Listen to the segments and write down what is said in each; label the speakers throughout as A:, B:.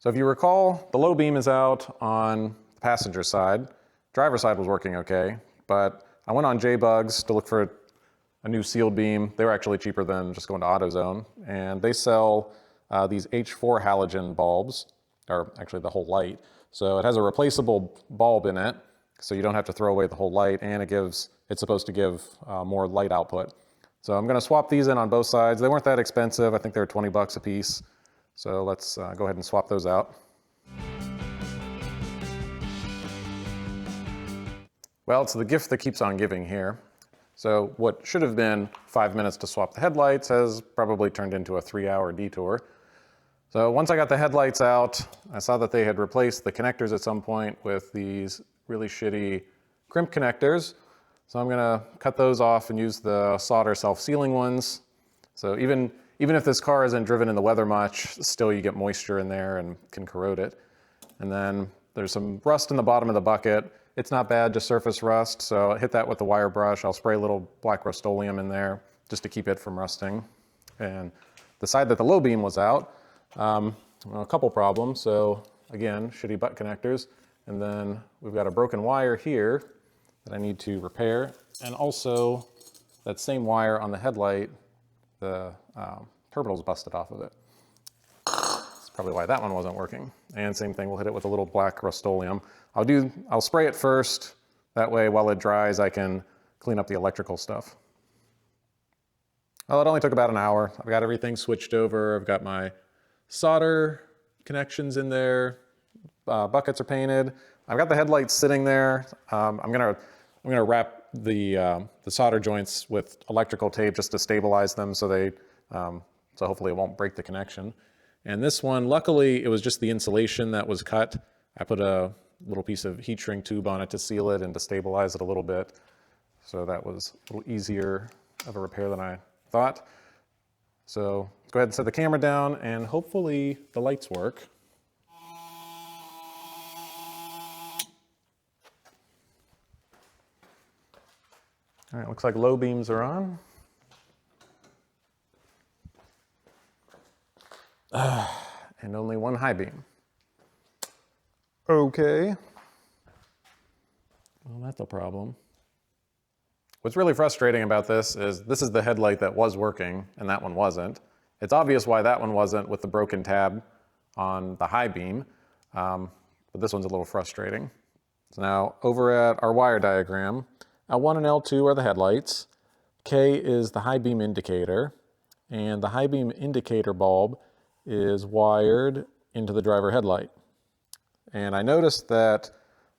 A: So if you recall, the low beam is out on the passenger side. Driver's side was working okay, but I went on JBugs to look for a new sealed beam. They were actually cheaper than just going to AutoZone, and they sell these H4 halogen bulbs, or actually the whole light. So it has a replaceable bulb in it, so you don't have to throw away the whole light, and it's supposed to give more light output. So I'm gonna swap these in on both sides. They weren't that expensive. I think they were 20 bucks a piece. So let's go ahead and swap those out. Well, it's the gift that keeps on giving here. So what should have been 5 minutes to swap the headlights has probably turned into a 3-hour detour. So once I got the headlights out, I saw that they had replaced the connectors at some point with these really shitty crimp connectors. So I'm gonna cut those off and use the solder self-sealing ones. So even if this car isn't driven in the weather much, still you get moisture in there and can corrode it. And then there's some rust in the bottom of the bucket. It's not bad, just surface rust, so I hit that with the wire brush. I'll spray a little black Rust-Oleum in there just to keep it from rusting. And the side that the low beam was out, a couple problems. So again, shitty butt connectors. And then we've got a broken wire here that I need to repair. And also that same wire on the headlight, the terminal's busted off of it. That's probably why that one wasn't working. And same thing, we'll hit it with a little black Rust-Oleum. I'll spray it first. That way, while it dries, I can clean up the electrical stuff. Well, it only took about an hour. I've got everything switched over. I've got my solder connections in there. Buckets are painted. I've got the headlights sitting there. I'm gonna wrap the solder joints with electrical tape just to stabilize them so hopefully it won't break the connection. And this one, luckily, it was just the insulation that was cut. I put a little piece of heat shrink tube on it to seal it and to stabilize it a little bit. So that was a little easier of a repair than I thought. So let's go ahead and set the camera down and hopefully the lights work. All right, looks like low beams are on. And only one high beam. Okay. Well, that's a problem. What's really frustrating about this is the headlight that was working and that one wasn't. It's obvious why that one wasn't with the broken tab on the high beam, but this one's a little frustrating. So now over at our wire diagram, L1 and L2 are the headlights, K is the high beam indicator, and the high beam indicator bulb is wired into the driver headlight. And I noticed that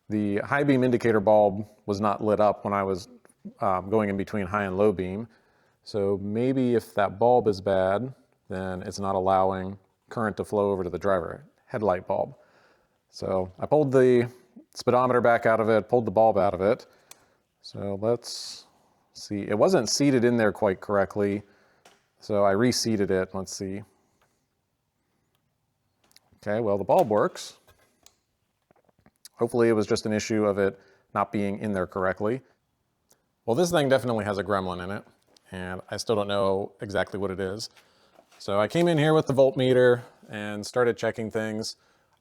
A: the high beam indicator bulb was not lit up when I was going in between high and low beam. So maybe if that bulb is bad, then it's not allowing current to flow over to the driver headlight bulb. So I pulled the speedometer back out of it, pulled the bulb out of it. So let's see, it wasn't seated in there quite correctly. So I reseated it, let's see. Okay, well the bulb works. Hopefully it was just an issue of it not being in there correctly. Well, this thing definitely has a gremlin in it, and I still don't know exactly what it is. So I came in here with the voltmeter and started checking things.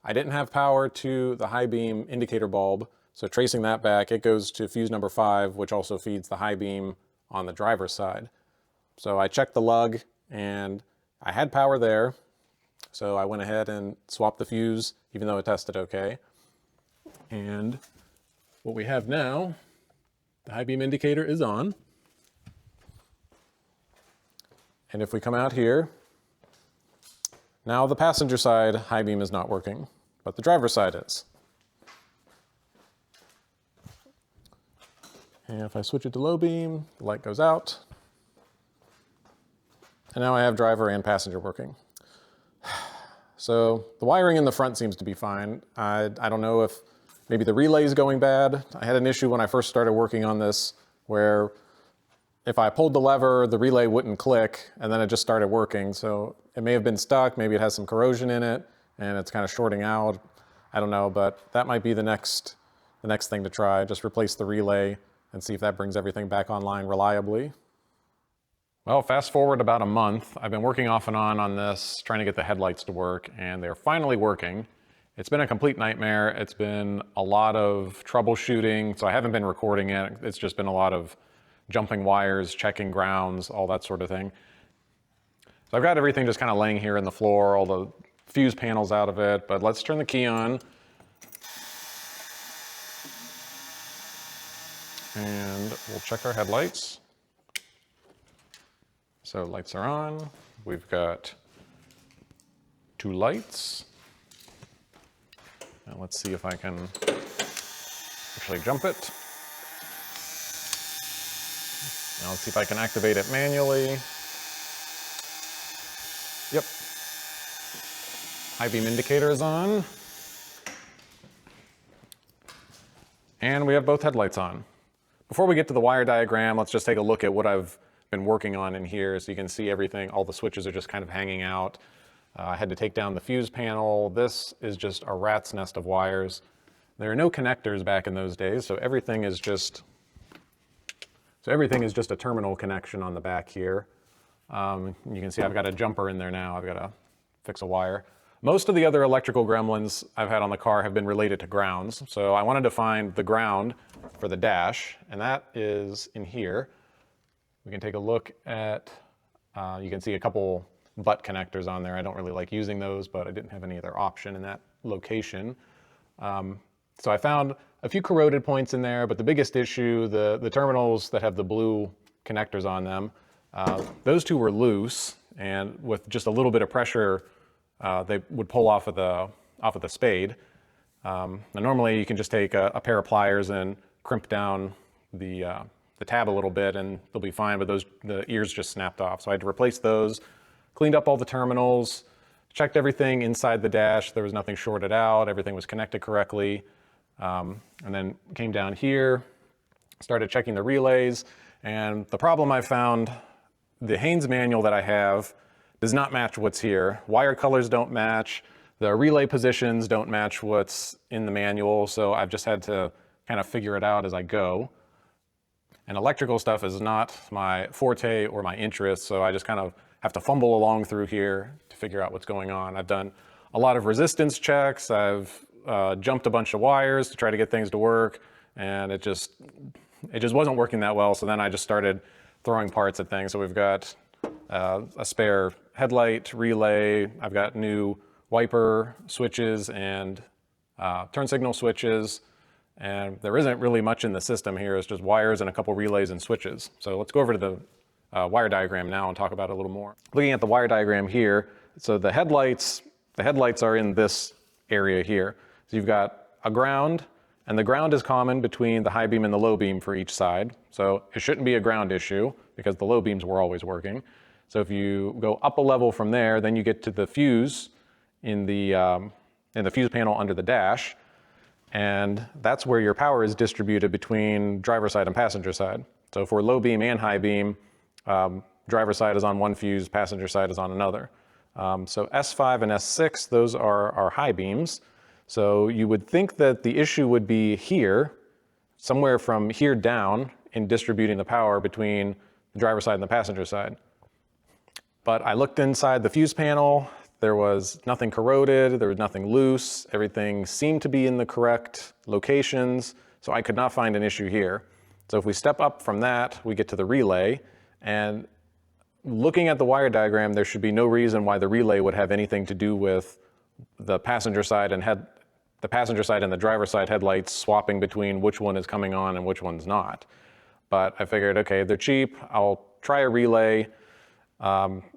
A: I didn't have power to the high beam indicator bulb, so tracing that back, it goes to fuse number 5, which also feeds the high beam on the driver's side. So I checked the lug, and I had power there, so I went ahead and swapped the fuse, even though it tested okay. And what we have now, the high beam indicator is on. And if we come out here, now the passenger side high beam is not working, but the driver's side is. And if I switch it to low beam, the light goes out. And now I have driver and passenger working. So the wiring in the front seems to be fine. I don't know if maybe the relay is going bad. I had an issue when I first started working on this where if I pulled the lever, the relay wouldn't click, and then it just started working. So it may have been stuck, maybe it has some corrosion in it, and it's kind of shorting out. I don't know, but that might be the next thing to try. Just replace the relay and see if that brings everything back online reliably. Well, fast forward about a month. I've been working off and on this, trying to get the headlights to work, and they're finally working. It's been a complete nightmare. It's been a lot of troubleshooting, so I haven't been recording it. It's just been a lot of jumping wires, checking grounds, all that sort of thing. So I've got everything just kind of laying here in the floor, all the fuse panels out of it, but let's turn the key on. And we'll check our headlights. So lights are on. We've got 2 lights. Now let's see if I can actually jump it. Now let's see if I can activate it manually. Yep. High beam indicator is on. And we have both headlights on. Before we get to the wire diagram, let's just take a look at what I've been working on in here. So you can see everything, all the switches are just kind of hanging out. I had to take down the fuse panel. This is just a rat's nest of wires. There are no connectors back in those days, so everything is just a terminal connection on the back here. You can see I've got a jumper in there now. I've got to fix a wire. Most of the other electrical gremlins I've had on the car have been related to grounds. So I wanted to find the ground for the dash, and that is in here. We can take a look at, you can see a couple butt connectors on there. I don't really like using those, but I didn't have any other option in that location. So I found a few corroded points in there, but the biggest issue, the terminals that have the blue connectors on them, those 2 were loose, and with just a little bit of pressure, they would pull off of the spade. Now normally you can just take a pair of pliers and crimp down the tab a little bit and they'll be fine, but the ears just snapped off. So I had to replace those, cleaned up all the terminals, checked everything inside the dash. There was nothing shorted out, everything was connected correctly. And then came down here, started checking the relays, and the problem I found, the Haynes manual that I have does not match what's here. Wire colors don't match, the relay positions don't match what's in the manual, so I've just had to kind of figure it out as I go. And electrical stuff is not my forte or my interest, so I just kind of have to fumble along through here to figure out what's going on. I've done a lot of resistance checks, I've jumped a bunch of wires to try to get things to work, and it just wasn't working that well, so then I just started throwing parts at things. So we've got a spare headlight relay, I've got new wiper switches and turn signal switches, and there isn't really much in the system here. It's just wires and a couple relays and switches. So let's go over to the wire diagram now and talk about it a little more. Looking at the wire diagram here, so the headlights are in this area here. So you've got a ground, and the ground is common between the high beam and the low beam for each side. So it shouldn't be a ground issue because the low beams were always working. So if you go up a level from there, then you get to the fuse in the fuse panel under the dash, and that's where your power is distributed between driver side and passenger side. So for low beam and high beam, driver side is on one fuse, passenger side is on another. So S5 and S6, those are our high beams. So you would think that the issue would be here, somewhere from here down in distributing the power between the driver side and the passenger side. But I looked inside the fuse panel, there was nothing corroded, there was nothing loose, everything seemed to be in the correct locations, so I could not find an issue here. So if we step up from that, we get to the relay, and looking at the wire diagram, there should be no reason why the relay would have anything to do with the passenger side and the driver side headlights swapping between which one is coming on and which one's not. But I figured, okay, they're cheap, I'll try a relay,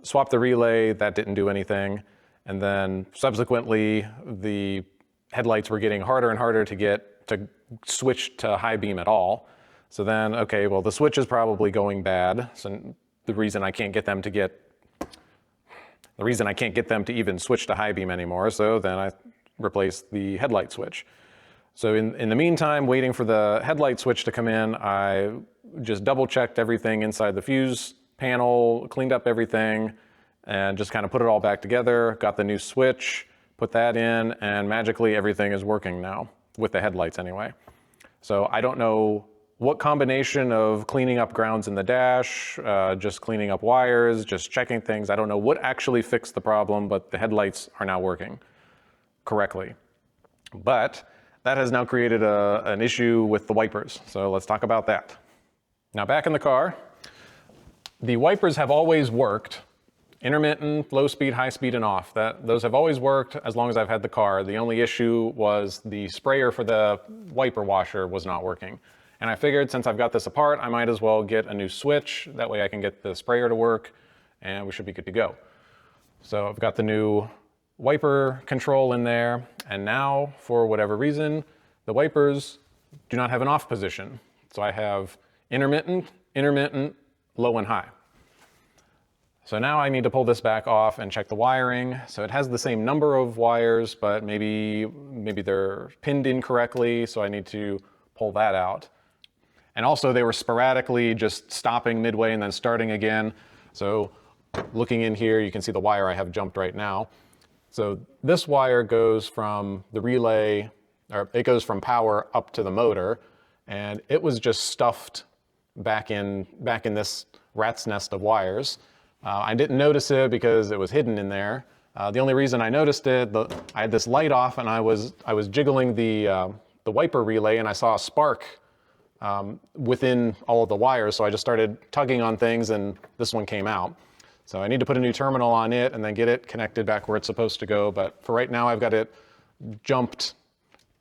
A: swap the relay, that didn't do anything. And then subsequently, the headlights were getting harder and harder to switch to high beam at all. So then, okay, well, the switch is probably going bad. So the reason I can't get them to even switch to high beam anymore. So then I replaced the headlight switch. So in the meantime, waiting for the headlight switch to come in, I just double checked everything inside the fuse panel, cleaned up everything, and just kind of put it all back together, got the new switch, put that in, and magically everything is working now, with the headlights anyway. So I don't know what combination of cleaning up grounds in the dash, just cleaning up wires, just checking things, I don't know what actually fixed the problem, but the headlights are now working correctly. But that has now created an issue with the wipers, so let's talk about that. Now back in the car, the wipers have always worked. Intermittent, low speed, high speed, and off. Those have always worked as long as I've had the car. The only issue was the sprayer for the wiper washer was not working. And I figured since I've got this apart, I might as well get a new switch. That way I can get the sprayer to work and we should be good to go. So I've got the new wiper control in there. And now, for whatever reason, the wipers do not have an off position. So I have intermittent, intermittent, low and high. So now I need to pull this back off and check the wiring. So it has the same number of wires, but maybe they're pinned incorrectly, so I need to pull that out. And also they were sporadically just stopping midway and then starting again. So looking in here, you can see the wire I have jumped right now. So this wire goes from the relay, or it goes from power up to the motor, and it was just stuffed back in this rat's nest of wires. I didn't notice it because it was hidden in there. The only reason I noticed it, I had this light off and I was jiggling the wiper relay and I saw a spark within all of the wires, so I just started tugging on things and this one came out. So I need to put a new terminal on it and then get it connected back where it's supposed to go, but for right now I've got it jumped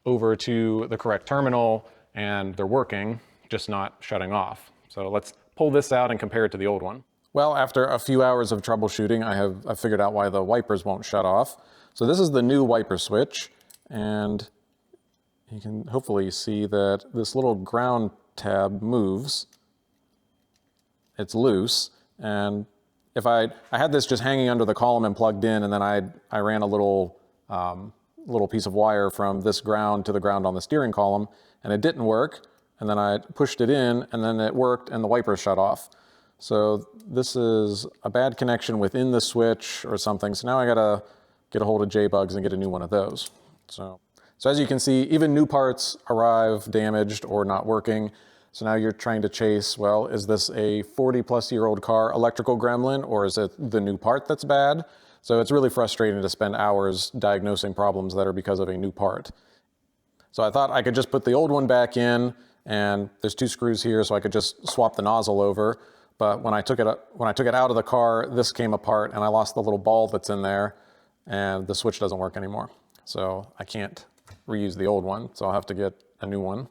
A: over to the correct terminal and they're working, just not shutting off. So let's pull this out and compare it to the old one. Well, after a few hours of troubleshooting, I figured out why the wipers won't shut off. So this is the new wiper switch, and you can hopefully see that this little ground tab moves. It's loose, and if I had this just hanging under the column and plugged in, and then I ran a little piece of wire from this ground to the ground on the steering column, and it didn't work, and then I pushed it in, and then it worked, and the wipers shut off. So this is a bad connection within the switch or something. So now I gotta get a hold of JBugs and get a new one of those. So as you can see, even new parts arrive damaged or not working. So now you're trying to chase, well, is this a 40-plus-year-old car electrical gremlin, or is it the new part that's bad? So it's really frustrating to spend hours diagnosing problems that are because of a new part. So I thought I could just put the old one back in, and there's 2 screws here, so I could just swap the nozzle over. But when I took it out of the car, this came apart and I lost the little ball that's in there and the switch doesn't work anymore. So I can't reuse the old one, so I'll have to get a new one,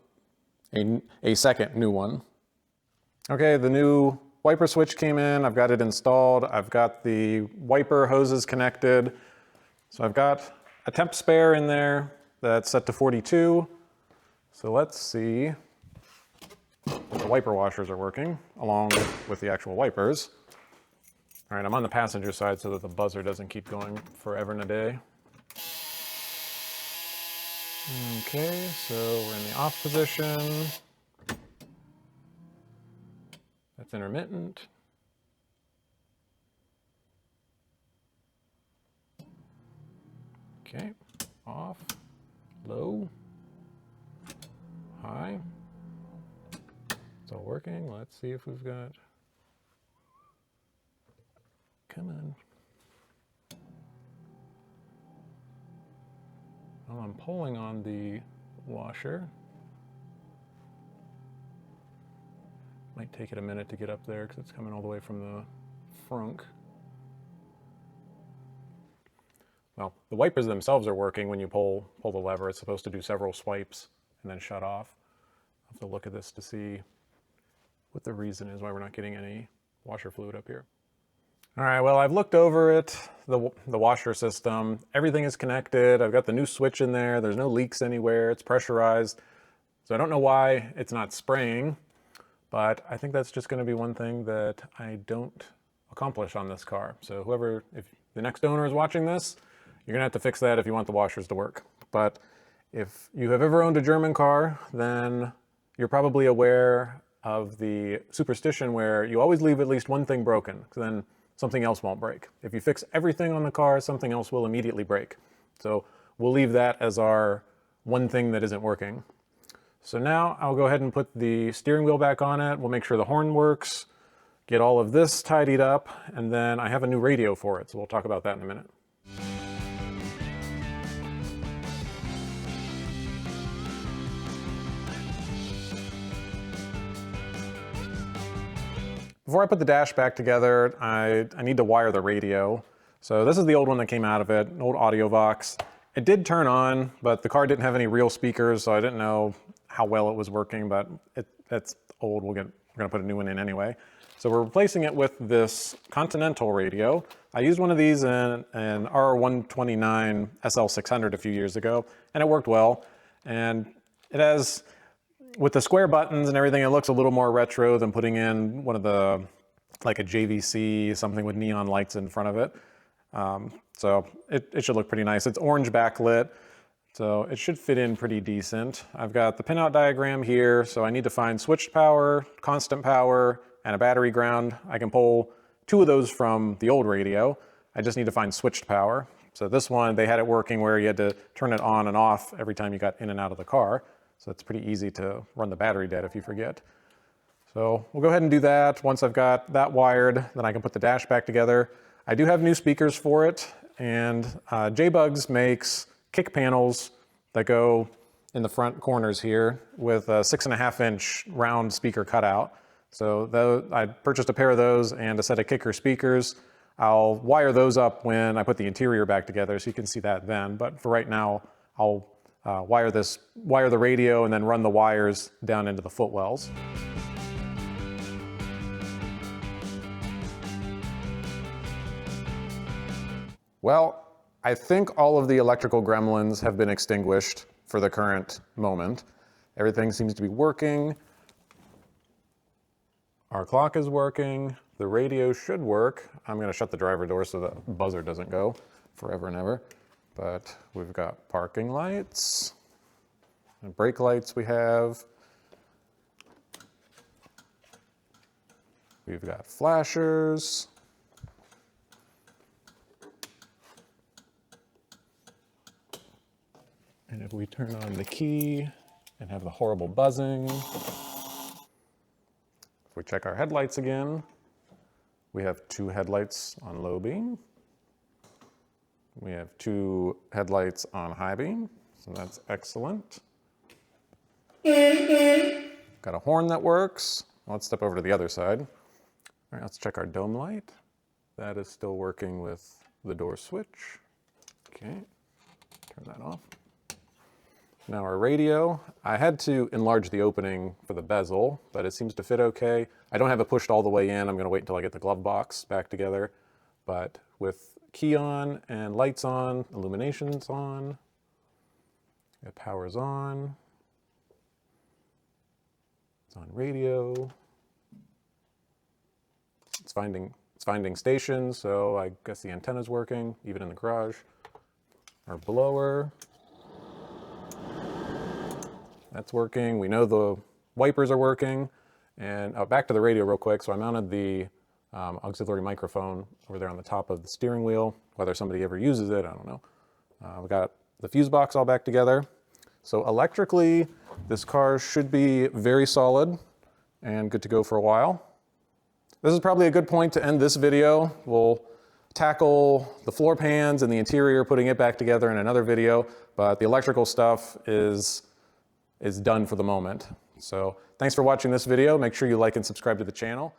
A: a second new one. Okay, the new wiper switch came in, I've got it installed, I've got the wiper hoses connected. So I've got a temp spare in there that's set to 42. So let's see. The wiper washers are working along with the actual wipers. All right, I'm on the passenger side so that the buzzer doesn't keep going forever and a day. Okay, so we're in the off position. That's intermittent. Okay, off, low, high. It's all working. Let's see if we've got, come on. Well, I'm pulling on the washer. Might take it a minute to get up there because it's coming all the way from the frunk. Well, the wipers themselves are working when you pull the lever. It's supposed to do several swipes and then shut off. I'll have to look at this to see what the reason is why we're not getting any washer fluid up here. All right, well, I've looked over it, the washer system. Everything is connected. I've got the new switch in there. There's no leaks anywhere. It's pressurized. So I don't know why it's not spraying, but I think that's just going to be one thing that I don't accomplish on this car. So if the next owner is watching this, you're going to have to fix that if you want the washers to work. But if you have ever owned a German car, then you're probably aware of the superstition where you always leave at least one thing broken, because then something else won't break. If you fix everything on the car, something else will immediately break. So we'll leave that as our one thing that isn't working. So now I'll go ahead and put the steering wheel back on it. We'll make sure the horn works, get all of this tidied up, and then I have a new radio for it, so we'll talk about that in a minute. Before I put the dash back together, I need to wire the radio. So this is the old one that came out of it, an old AudioVox. It did turn on, but the car didn't have any real speakers, so I didn't know how well it was working, but it's old. We're gonna put a new one in anyway. So we're replacing it with this Continental radio. I used one of these in an R129 SL600 a few years ago, and it worked well. And it has, with the square buttons and everything, it looks a little more retro than putting in one of the, like a JVC, something with neon lights in front of it. So it should look pretty nice. It's orange backlit, so it should fit in pretty decent. I've got the pinout diagram here, so I need to find switched power, constant power, and a battery ground. I can pull 2 of those from the old radio. I just need to find switched power. So this one, they had it working where you had to turn it on and off every time you got in and out of the car. So it's pretty easy to run the battery dead if you forget. So we'll go ahead and do that. Once I've got that wired, then I can put the dash back together. I do have new speakers for it, and J-Bugs makes kick panels that go in the front corners here with a 6.5-inch round speaker cutout. So I purchased a pair of those and a set of kicker speakers. I'll wire those up when I put the interior back together, so you can see that then. But for right now, I'll wire the radio and then run the wires down into the footwells. Well, I think all of the electrical gremlins have been extinguished for the current moment. Everything seems to be working. Our clock is working. The radio should work. I'm going to shut the driver door so the buzzer doesn't go forever and ever. But we've got parking lights and brake lights we have. We've got flashers. And if we turn on the key and have the horrible buzzing, if we check our headlights again, we have 2 headlights on low beam. We have 2 headlights on high beam, so that's excellent. Got a horn that works. Let's step over to the other side. All right, let's check our dome light. That is still working with the door switch. Okay, turn that off. Now our radio, I had to enlarge the opening for the bezel, but it seems to fit okay. I don't have it pushed all the way in. I'm gonna wait until I get the glove box back together. But with key on and lights on, illuminations on, power's on, it's on radio. It's finding stations, so I guess the antenna's working, even in the garage. Our blower. That's working. We know the wipers are working. And back to the radio real quick. So I mounted the auxiliary microphone over there on the top of the steering wheel. Whether somebody ever uses it, I don't know. We got the fuse box all back together. So electrically, this car should be very solid and good to go for a while. This is probably a good point to end this video. We'll tackle the floor pans and the interior, putting it back together in another video. But the electrical stuff is done for the moment. So thanks for watching this video. Make sure you like and subscribe to the channel.